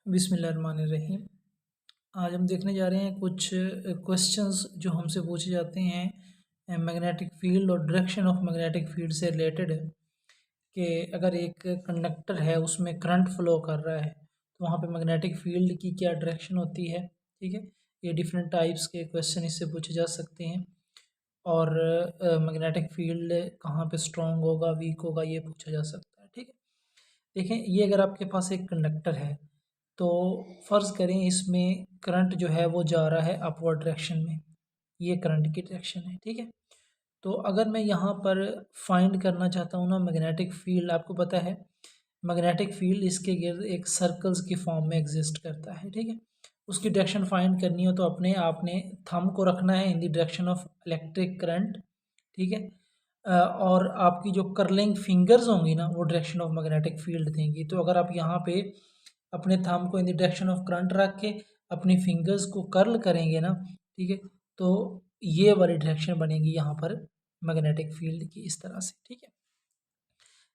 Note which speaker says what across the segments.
Speaker 1: बिस्मिल्लाहिर्रहमानिर्रहीम। आज हम देखने जा रहे हैं कुछ क्वेश्चंस जो हमसे पूछे जाते हैं मैग्नेटिक फील्ड और डायरेक्शन ऑफ मैग्नेटिक फील्ड से रिलेटेड है कि अगर एक कंडक्टर है उसमें करंट फ्लो कर रहा है तो वहाँ पे मैग्नेटिक फील्ड की क्या डायरेक्शन होती है। ठीक है, ये डिफरेंट टाइप्स के क्वेश्चन इससे पूछे जा सकते हैं और मैग्नेटिक फील्ड कहाँ पे स्ट्रॉन्ग होगा वीक होगा ये पूछा जा सकता है। ठीक है, देखें ये अगर आपके पास एक कंडक्टर है तो फ़र्ज़ करें इसमें करंट जो है वो जा रहा है अपवर्ड डायरेक्शन में, ये करंट की डायरेक्शन है। ठीक है, तो अगर मैं यहाँ पर फाइंड करना चाहता हूँ ना मैग्नेटिक फील्ड, आपको पता है मैग्नेटिक फील्ड इसके गिर्द एक सर्कल्स की फॉर्म में एग्जिस्ट करता है। ठीक है, उसकी डायरेक्शन फाइंड करनी हो तो अपने आपने थंब को रखना है in the direction of electric current. ठीक है, और आपकी जो कर्लिंग फिंगर्स होंगी ना वो डायरेक्शन ऑफ मैग्नेटिक फील्ड देंगी। तो अगर आप यहाँ पे अपने थंब को in the direction of current रख के अपनी फिंगर्स को कर्ल करेंगे ना, ठीक है, तो ये वाली डायरेक्शन बनेगी यहाँ पर मैग्नेटिक फील्ड की, इस तरह से। ठीक है,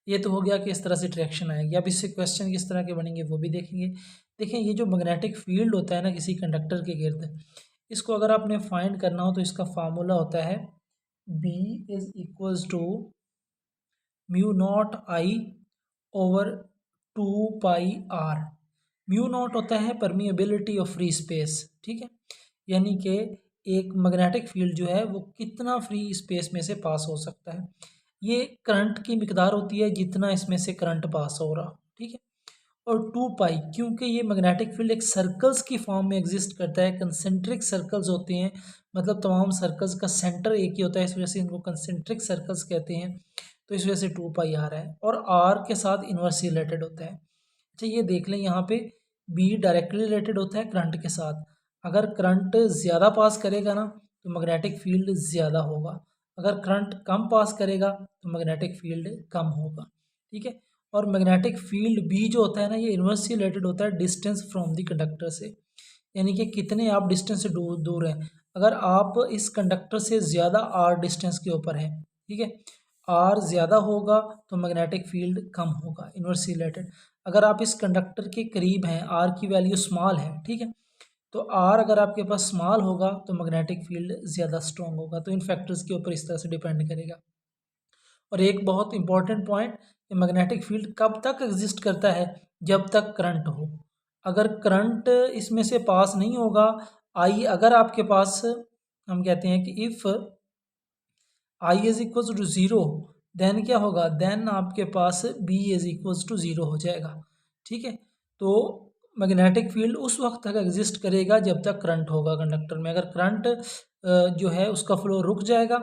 Speaker 1: ये तो हो गया कि इस तरह से डायरेक्शन आएगी। अब इससे क्वेश्चन किस तरह के बनेंगे वो भी देखेंगे। देखें ये जो मैग्नेटिक फील्ड होता है ना किसी कंडक्टर के गिर्द, इसको अगर आपने फाइंड करना हो तो इसका फार्मूला होता है B is equals to mu naught I over 2 pi r. Mu naught होता है परमिएबिलिटी ऑफ फ्री स्पेस। ठीक है, यानी कि एक मैग्नेटिक फील्ड जो है वो कितना फ्री स्पेस में से पास हो सकता है, ये करंट की मिकदार होती है जितना इसमें से करंट पास हो रहा। ठीक है, और 2 पाई क्योंकि ये मैग्नेटिक फील्ड एक सर्कल्स की फॉर्म में एग्जिस्ट करता है, कंसेंट्रिक सर्कल्स होते हैं, मतलब तमाम सर्कल्स का सेंटर एक ही होता है, इस वजह से इनको कंसेंट्रिक सर्कल्स कहते हैं। तो इस वजह से 2 पाई आ रहा है और आर के साथ इन्वर्सली रिलेटेड होता है। अच्छा ये देख लें यहाँ पे बी डायरेक्टली रिलेटेड होता है करंट के साथ। अगर करंट ज़्यादा पास करेगा ना तो मैग्नेटिक फील्ड ज़्यादा होगा, अगर करंट कम पास करेगा तो मैग्नेटिक फील्ड कम होगा। ठीक है, और मैग्नेटिक फील्ड बी जो होता है ना ये इन्वर्सली रिलेटेड होता है डिस्टेंस फ्रॉम द कंडक्टर से, यानी कि कितने आप डिस्टेंस से दूर हैं। अगर आप इस कंडक्टर से ज़्यादा आर डिस्टेंस के ऊपर हैं, ठीक है, आर ज़्यादा होगा तो मैग्नेटिक फील्ड कम होगा, इन्वर्सली रिलेटेड। अगर आप इस कंडक्टर के करीब हैं, आर की वैल्यू स्मॉल है, ठीक है, तो आर अगर आपके पास स्मॉल होगा तो मैग्नेटिक फील्ड ज़्यादा स्ट्रॉन्ग होगा। तो इन फैक्टर्स के ऊपर इस तरह से डिपेंड करेगा। और एक बहुत इंपॉर्टेंट पॉइंट कि मैग्नेटिक फील्ड कब तक एग्जिस्ट करता है, जब तक करंट हो। अगर करंट इसमें से पास नहीं होगा, आई अगर आपके पास, हम कहते हैं कि if I is equals to zero, then क्या होगा, देन आपके पास B is equals to zero हो जाएगा। ठीक है, तो मैग्नेटिक फील्ड उस वक्त तक एग्जिस्ट करेगा जब तक करंट होगा कंडक्टर में। अगर करंट जो है उसका फ्लो रुक जाएगा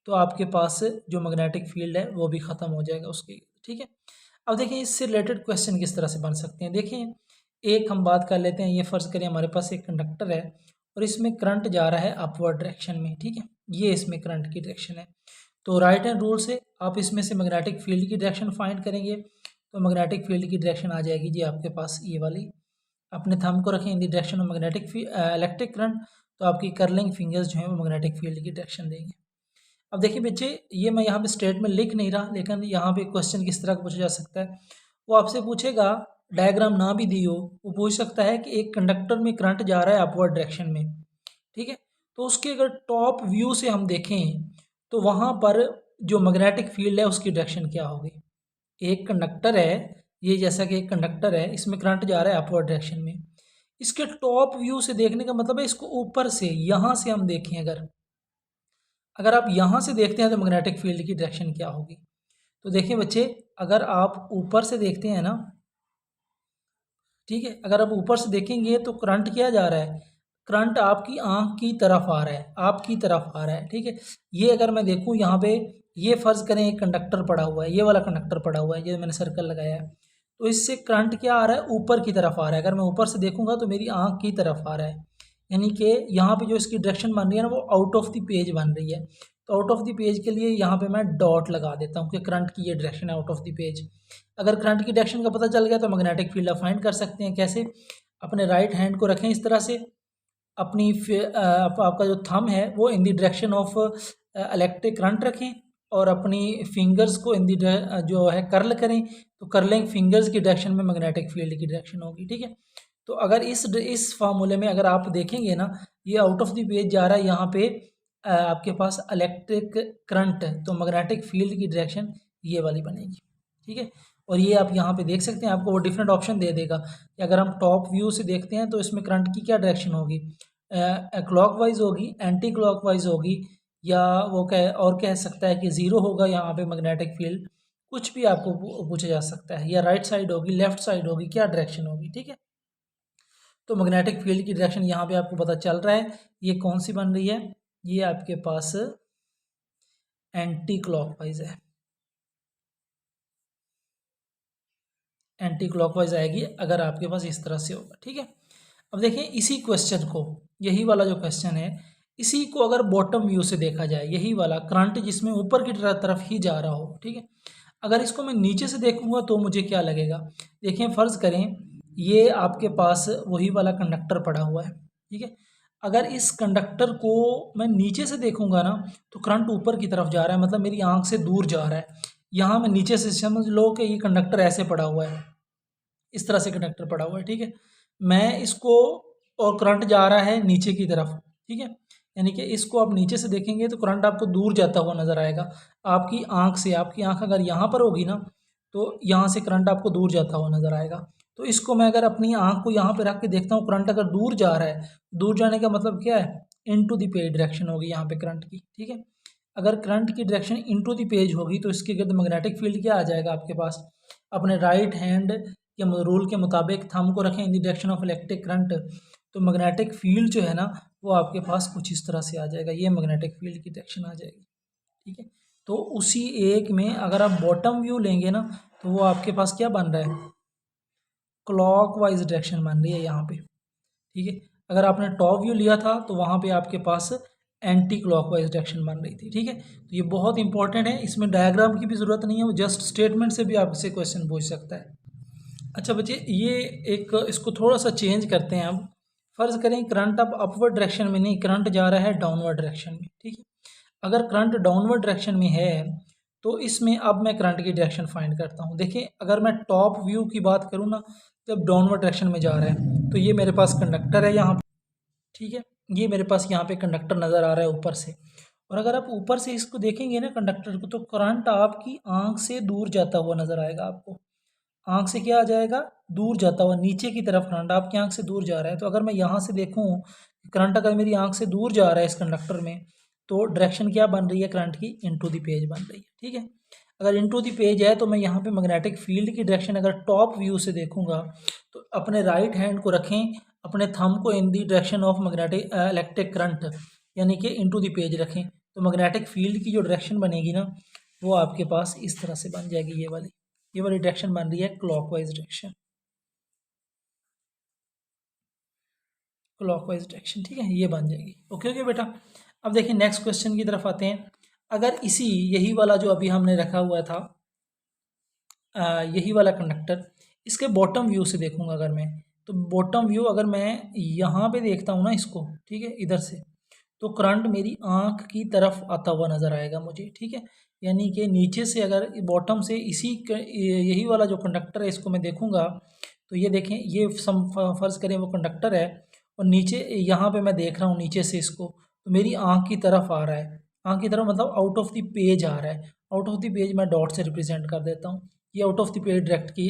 Speaker 1: तो आपके पास जो मैग्नेटिक फील्ड है वो भी ख़त्म हो जाएगा उसकी। ठीक है, अब देखें इससे रिलेटेड क्वेश्चन किस तरह से बन सकते हैं। देखें एक हम बात कर लेते हैं, ये फ़र्ज़ करें हमारे पास एक कंडक्टर है और इसमें करंट जा रहा है अपवर्ड डायरेक्शन में। ठीक है, ये इसमें करंट की डायरेक्शन है। तो राइट हैंड रूल से आप इसमें से मैग्नेटिक फील्ड की डायरेक्शन फाइंड करेंगे तो मैग्नेटिक फील्ड की डायरेक्शन आ जाएगी जी आपके पास ये वाली। अपने थंब को रखें in the direction of magnetic electric current, तो आपकी कर्लिंग फिंगर्स जो हैं वो मैग्नेटिक फील्ड की डायरेक्शन देंगे। अब देखिए बच्चे, ये मैं यहाँ पे स्टेट में लिख नहीं रहा, लेकिन यहाँ पे क्वेश्चन किस तरह का पूछा जा सकता है, वो आपसे पूछेगा, डायग्राम ना भी दी हो, वो पूछ सकता है कि एक कंडक्टर में करंट जा रहा है अपवर्ड डायरेक्शन में। ठीक है, तो उसके अगर टॉप व्यू से हम देखें तो वहाँ पर जो मैग्नेटिक फील्ड है उसकी डायरेक्शन क्या होगी। एक कंडक्टर है ये, जैसा कि एक कंडक्टर है इसमें करंट जा रहा है अपवर्ड डायरेक्शन में, इसके टॉप व्यू से देखने का मतलब है इसको ऊपर से, यहाँ से हम देखें, अगर अगर आप यहाँ से देखते हैं तो मैग्नेटिक फील्ड की डायरेक्शन क्या होगी। तो देखिए बच्चे, अगर आप ऊपर से देखते हैं ना, ठीक है, अगर आप ऊपर से देखेंगे तो करंट क्या जा रहा है, करंट आपकी आंख की तरफ आ रहा है, आपकी तरफ आ रहा है। ठीक है, ये अगर मैं देखूँ यहाँ पे, ये फ़र्ज़ करें एक कंडक्टर पड़ा हुआ है, ये वाला कंडक्टर पड़ा हुआ है, ये मैंने सर्कल लगाया है, तो इससे करंट क्या आ रहा है, ऊपर की तरफ आ रहा है। अगर मैं ऊपर से देखूँगा तो मेरी आंख की तरफ आ रहा है, यानी कि यहाँ पे जो इसकी डायरेक्शन बन रही है ना वो आउट ऑफ द पेज बन रही है। तो आउट ऑफ द पेज के लिए यहाँ पे मैं डॉट लगा देता हूँ कि करंट की ये डायरेक्शन है आउट ऑफ द पेज। अगर करंट की डायरेक्शन का पता चल गया तो मैग्नेटिक फील्ड आप फाइंड कर सकते हैं। कैसे, अपने राइट हैंड को रखें इस तरह से, अपनी आपका जो थंब है वो in the direction of electric current रखें और अपनी फिंगर्स को इन द जो है कर्ल करें, तो कर्लिंग फिंगर्स की डायरेक्शन में मैग्नेटिक फील्ड की डायरेक्शन होगी। ठीक है, तो अगर इस फार्मूले में अगर आप देखेंगे ना, ये आउट ऑफ द पेज जा रहा है, यहाँ पे आपके पास इलेक्ट्रिक करंट है, तो मैग्नेटिक फील्ड की डायरेक्शन ये वाली बनेगी, ठीक है। और ये आप यहाँ पे देख सकते हैं, आपको वो डिफरेंट ऑप्शन दे देगा कि अगर हम टॉप व्यू से देखते हैं तो इसमें करंट की क्या डायरेक्शन होगी, क्लॉकवाइज होगी, एंटी क्लॉकवाइज होगी, या वो कह सकता है कि ज़ीरो होगा यहाँ पे मैग्नेटिक फील्ड, कुछ भी आपको पूछा जा सकता है, या राइट साइड होगी, लेफ्ट साइड होगी, क्या डायरेक्शन होगी, ठीक है। तो मैग्नेटिक फील्ड की डायरेक्शन यहाँ पे आपको पता चल रहा है, ये कौन सी बन रही है, ये आपके पास एंटी क्लॉकवाइज है, एंटी क्लॉकवाइज आएगी अगर आपके पास इस तरह से होगा, ठीक है। अब देखिए इसी क्वेश्चन को, यही वाला जो क्वेश्चन है, इसी को अगर बॉटम व्यू से देखा जाए, यही वाला करंट जिसमें ऊपर की तरफ ही जा रहा हो, ठीक है, अगर इसको मैं नीचे से देखूंगा तो मुझे क्या लगेगा। देखिए फ़र्ज़ करें ये आपके पास वही वाला कंडक्टर पड़ा हुआ है, ठीक है। अगर इस कंडक्टर को मैं नीचे से देखूंगा ना, तो करंट ऊपर की तरफ जा रहा है, मतलब मेरी आंख से दूर जा रहा है। यहाँ मैं नीचे से समझ लो कि ये कंडक्टर ऐसे पड़ा हुआ है, इस तरह से कंडक्टर पड़ा हुआ है, ठीक है। मैं इसको, और करंट जा रहा है नीचे की तरफ, ठीक है, यानी कि इसको आप नीचे से देखेंगे तो करंट आपको दूर जाता हुआ नज़र आएगा आपकी आंख से। आपकी आंख अगर यहाँ पर होगी ना, तो यहाँ से करंट आपको दूर जाता हुआ नज़र आएगा। तो इसको मैं अगर अपनी आंख को यहाँ पे रख के देखता हूँ, करंट अगर दूर जा रहा है, दूर जाने का मतलब क्या है, इनटू द पेज डायरेक्शन होगी यहाँ पे करंट की, ठीक है। अगर करंट की डायरेक्शन इनटू द पेज होगी तो इसके गिर्द मैग्नेटिक फील्ड क्या आ जाएगा आपके पास। अपने राइट हैंड के रूल के मुताबिक थंब को रखें in the direction of electric current, तो मैग्नेटिक फील्ड जो है ना वो आपके पास कुछ इस तरह से आ जाएगा, ये मैग्नेटिक फील्ड की डायरेक्शन आ जाएगी, ठीक है। तो उसी एक में अगर आप बॉटम व्यू लेंगे ना, तो वो आपके पास क्या बन रहा है, क्लॉकवाइज डायरेक्शन बन रही है यहाँ पे, ठीक है। अगर आपने टॉप व्यू लिया था तो वहाँ पे आपके पास एंटी क्लॉकवाइज डायरेक्शन बन रही थी, ठीक है। तो ये बहुत इंपॉर्टेंट है, इसमें डायग्राम की भी ज़रूरत नहीं है, वो जस्ट स्टेटमेंट से भी आपसे क्वेश्चन पूछ सकता है। अच्छा बच्चे, ये एक इसको थोड़ा सा चेंज करते हैं अब। फ़र्ज़ करें करंट अब अपवर्ड डायरेक्शन में नहीं, करंट जा रहा है डाउनवर्ड डायरेक्शन में, ठीक है। अगर करंट डाउनवर्ड डायरेक्शन में है तो इसमें अब मैं करंट की डायरेक्शन फाइंड करता हूँ। देखिए अगर मैं टॉप व्यू की बात करूँ ना, जब डाउनवर्ड डायरेक्शन में जा रहा है, तो ये मेरे पास कंडक्टर है यहाँ, ठीक है। ये मेरे पास यहाँ पे कंडक्टर नज़र आ रहा है ऊपर से, और अगर आप ऊपर से इसको देखेंगे ना कंडक्टर को, तो करंट आपकी आंख से दूर जाता हुआ नज़र आएगा आपको। आंख से क्या आ जाएगा, दूर जाता हुआ, नीचे की तरफ करंट आपकी आंख से दूर जा रहा है। तो अगर मैं यहाँ से देखूँ, करंट अगर मेरी आंख से दूर जा रहा है इस कंडक्टर में, तो डायरेक्शन क्या बन रही है करंट की, इनटू द पेज बन रही है, ठीक है। अगर इनटू द पेज है तो मैं यहाँ पे मैग्नेटिक फील्ड की डायरेक्शन अगर टॉप व्यू से देखूंगा, तो अपने राइट हैंड को रखें, अपने थंब को in the direction of magnetic electric current यानी कि इनटू द पेज रखें, तो मैग्नेटिक फील्ड की जो डायरेक्शन बनेगी ना, वो आपके पास इस तरह से बन जाएगी, ये वाली डायरेक्शन बन रही है क्लॉकवाइज डायरेक्शन, क्लॉकवाइज डायरेक्शन, ठीक है, ये बन जाएगी। ओके ओके बेटा। अब देखिए नेक्स्ट क्वेश्चन की तरफ आते हैं। अगर यही वाला जो अभी हमने रखा हुआ था, यही वाला कंडक्टर, इसके बॉटम व्यू से देखूंगा अगर मैं, तो बॉटम व्यू अगर मैं यहाँ पे देखता हूँ ना इसको, ठीक है, इधर से, तो करंट मेरी आँख की तरफ आता हुआ नज़र आएगा मुझे, ठीक है। यानी कि नीचे से अगर बॉटम से यही वाला जो कंडक्टर है इसको मैं देखूंगा, तो ये देखें, ये फ़र्ज़ करें वो कंडक्टर है, और नीचे यहाँ पे मैं देख रहा हूँ नीचे से इसको, तो मेरी आँख की तरफ आ रहा है, आँख की तरफ मतलब आउट ऑफ द पेज आ रहा है। आउट ऑफ द पेज मैं डॉट से रिप्रेजेंट कर देता हूँ, ये out of the page direct की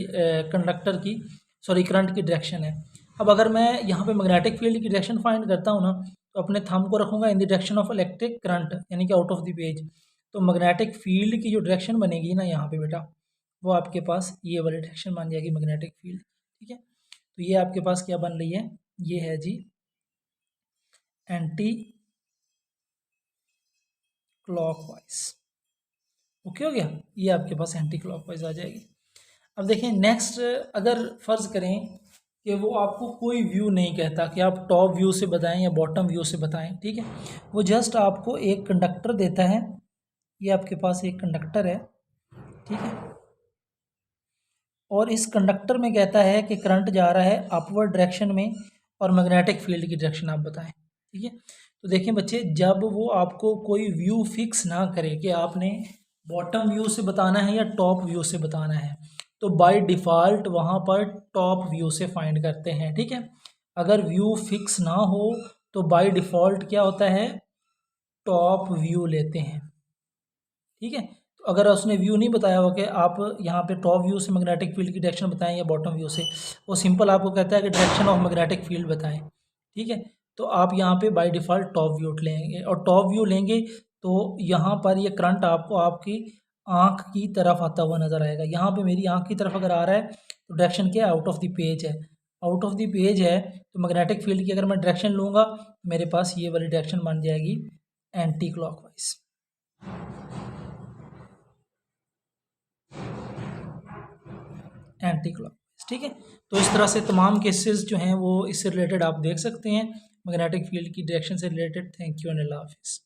Speaker 1: कंडक्टर की करंट की डायरेक्शन है। अब अगर मैं यहाँ पे मैग्नेटिक फील्ड की डायरेक्शन फाइंड करता हूँ ना, तो अपने थंब को रखूँगा in the direction of electric current यानी कि आउट ऑफ द पेज, तो मैग्नेटिक फील्ड की जो डायरेक्शन बनेगी ना यहाँ पे बेटा, वो आपके पास ये वाली डायरेक्शन बन जाएगी मैग्नेटिक फील्ड, ठीक है। तो ये आपके पास क्या बन रही है, ये है जी एंटी क्लॉकवाइज। ओके हो गया, ये आपके पास एंटी क्लॉकवाइज आ जाएगी। अब देखें नेक्स्ट, अगर फ़र्ज़ करें कि वो आपको कोई व्यू नहीं कहता कि आप टॉप व्यू से बताएं या बॉटम व्यू से बताएं, ठीक है, वो जस्ट आपको एक कंडक्टर देता है, ये आपके पास एक कंडक्टर है, ठीक है, और इस कंडक्टर में कहता है कि करंट जा रहा है अपवर्ड डायरेक्शन में और मैग्नेटिक फील्ड की डायरेक्शन आप बताएं, ठीक है। तो देखें बच्चे, जब वो आपको कोई व्यू फिक्स ना करे कि आपने बॉटम व्यू से बताना है या टॉप व्यू से बताना है, तो बाय डिफ़ॉल्ट वहाँ पर टॉप व्यू से फाइंड करते हैं, ठीक है। अगर व्यू फिक्स ना हो तो बाय डिफ़ॉल्ट क्या होता है, टॉप व्यू लेते हैं, ठीक है। तो अगर उसने व्यू नहीं बताया हो कि आप यहाँ पे टॉप व्यू से मैग्नेटिक फील्ड की डायरेक्शन बताएं या बॉटम व्यू से, वो सिंपल आपको कहता है कि डायरेक्शन ऑफ मैग्नेटिक फील्ड बताएं, ठीक है। तो आप यहाँ पे बाय डिफ़ॉल्ट टॉप व्यू लेंगे, और टॉप व्यू लेंगे तो यहाँ पर ये करंट आपको आपकी आँख की तरफ आता हुआ नज़र आएगा। यहाँ पे मेरी आँख की तरफ अगर आ रहा है तो डायरेक्शन क्या है, आउट ऑफ द पेज है। आउट ऑफ द पेज है तो मैग्नेटिक फील्ड की अगर मैं डायरेक्शन लूँगा मेरे पास ये वाली डायरेक्शन बन जाएगी एंटी क्लॉकवाइज, एंटी क्लॉकवाइज, ठीक है। तो इस तरह से तमाम केसेस जो हैं वो इससे रिलेटेड आप देख सकते हैं, मैग्नेटिक फील्ड की डायरेक्शन से रिलेटेड। थैंक यू एंड अल्लाह हाफिज़।